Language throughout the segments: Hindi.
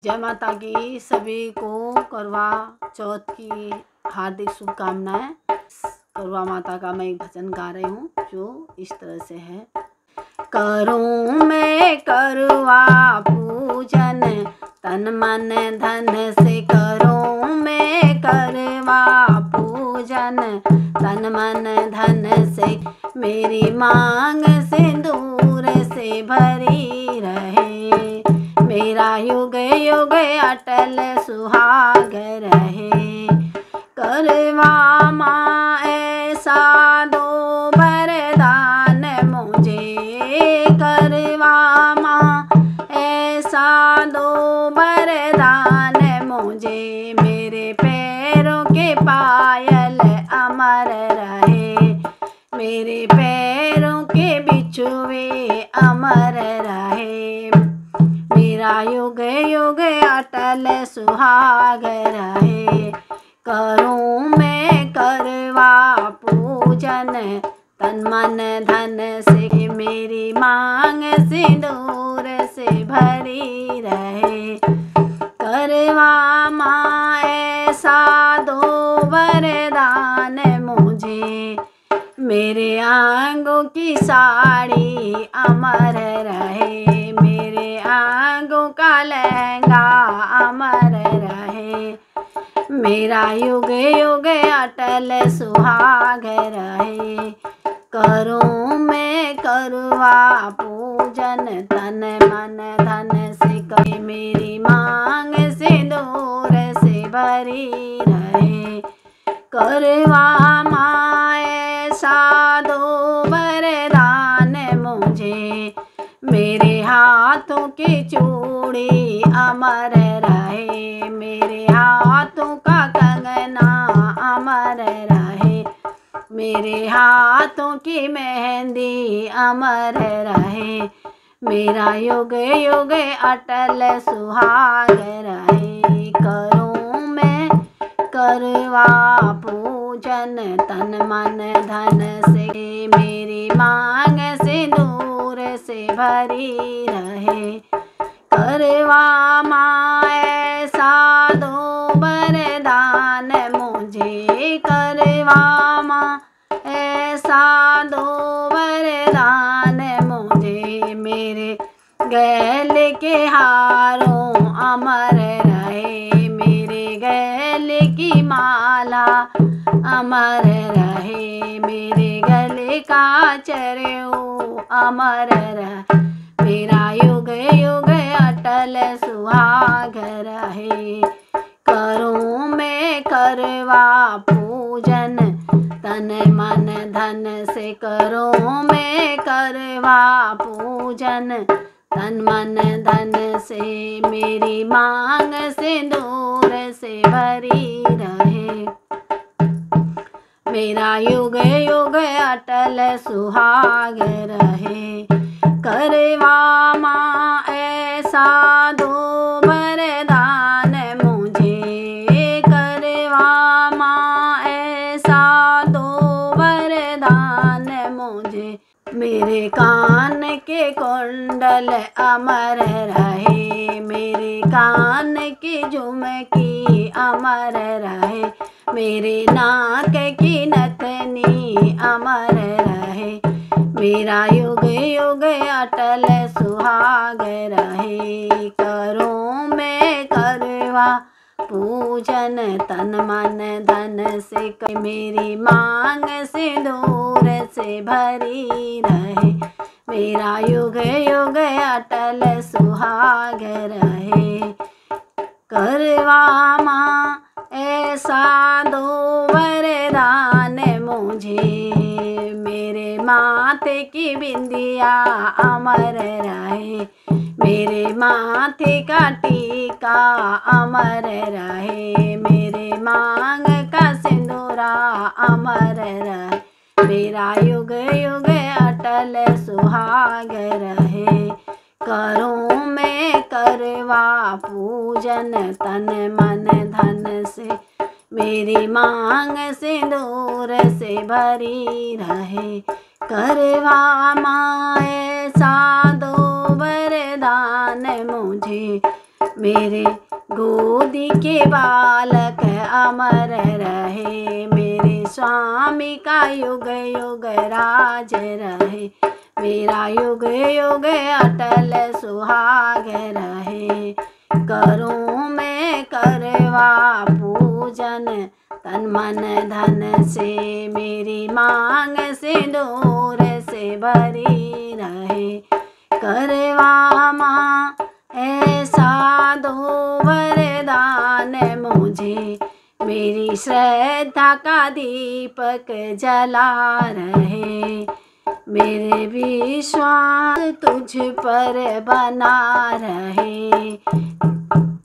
जय माता की। सभी को करवा चौथ की हार्दिक शुभकामनाएं। करवा माता का मैं एक भजन गा रही हूँ जो इस तरह से है। करूँ मैं करवा पूजन तन मन धन से, करूँ मैं करवा पूजन तन मन धन से। मेरी मांग सिंदूर से भरी रहे, मेरा युग युग अटल सुहाग रहे। करवा माँ ऐसा दो वरदान मुझे, करवा माँ ऐसा दो वरदान मुझे। मेरे पैरों के पायल अमर रहे, मेरे पैरों के बिछुए अमर रहे। मेरा युग युग अटल सुहाग रहे। करूँ मैं करवा पूजन तन मन धन से, मेरी मांग सिंदूर से भरी रहे। करवा माँ ऐसा दो वरदान मुझे, मेरे आंगों की साड़ी अमर रहे, मेरे आंगों का लहंगा अमर रहे। मेरा युग युग अटल सुहाग रहे। करूँ मैं करवा पूजन तन मन धन से, मेरी मांग सिंदूर से भरी रहे। करवा माँ ऐसा दो वरदान मुझे, मेरे हाथों की चूड़ी अमर रहे, मेरे हाथों का कंगना अमर रहे। मेरे हाथों की मेहंदी अमर रहे। मेरा युग युग अटल सुहाग रहे। करूँ मैं करवा पूजन तन मन धन से, मेरी मांग सिंदूर से भरी रहे। करवा माँ ऐसा दो वरदान मुझे, करवा माँ ऐसा दो वरदान मुझे। मेरे गले के हारों अमर रहे, मेरे गले की माला अमर रहे, मेरे गले का चरऊ अमर रहे। मेरा युग युग अटल सुहाग रहे। करूँ मैं करवा पूजन तन मन धन से, करूँ मैं करवा पूजन तन मन धन से। मेरी मांग सिंदूर से भरी रहे, मेरा युग युग अटल सुहाग रहे। करवा माँ ऐसा दो वरदान मुझे, करवा माँ ऐसा दो वरदान मुझे। मेरे कान के कुंडल अमर रहे, मेरे कान की झुमकी अमर रहे। मेरे नाक की नथनी अमर रहे। मेरा युग युग अटल सुहाग रहे। करूँ मैं करवा पूजन तन मन धन से, मेरी मांग सिंदूर से भरी रहे। मेरा युग युग अटल सुहाग रहे। करवा माँ ऐसा दो वरदान मुझे, मेरे माथे की बिंदिया अमर रहे, मेरे माथे का टीका अमर रहे, मेरे मांग का सिंदूरा अमर रहे। मेरा युग युग अटल सुहाग रहे। करूँ मैं करवा पूजन तन मन धन से, मेरी मांग सिंदूर से भरी रहे। करवा माँ ऐसा दो वरदान मुझे, मेरे गोदी के बालक अमर रहे। मेरे स्वामी का युग युग राज रहे। मेरा युग युग अटल सुहाग रहे। करूँ मैं करवा पूजन तन मन धन से। मेरी मांग सिंदूर से भरी रहे। करवा माँ ऐसा दो वरदान मुझे। मेरी श्रद्धा का दीपक जला रहे। मेरे विश्वास तुझ पर बना रहे।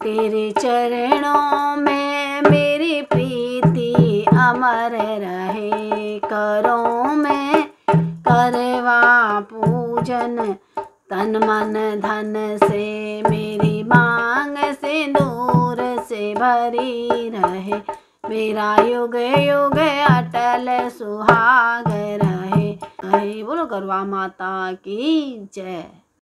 तेरे चरणों में मेरी प्रीति अमर रहे। करूँ मैं करवा पूजन तन मन धन से। मेरी मांग सिंदूर से भरी रहे। मेरा युग युग अटल सुहाग रहे। बोलो करवा माता की जय।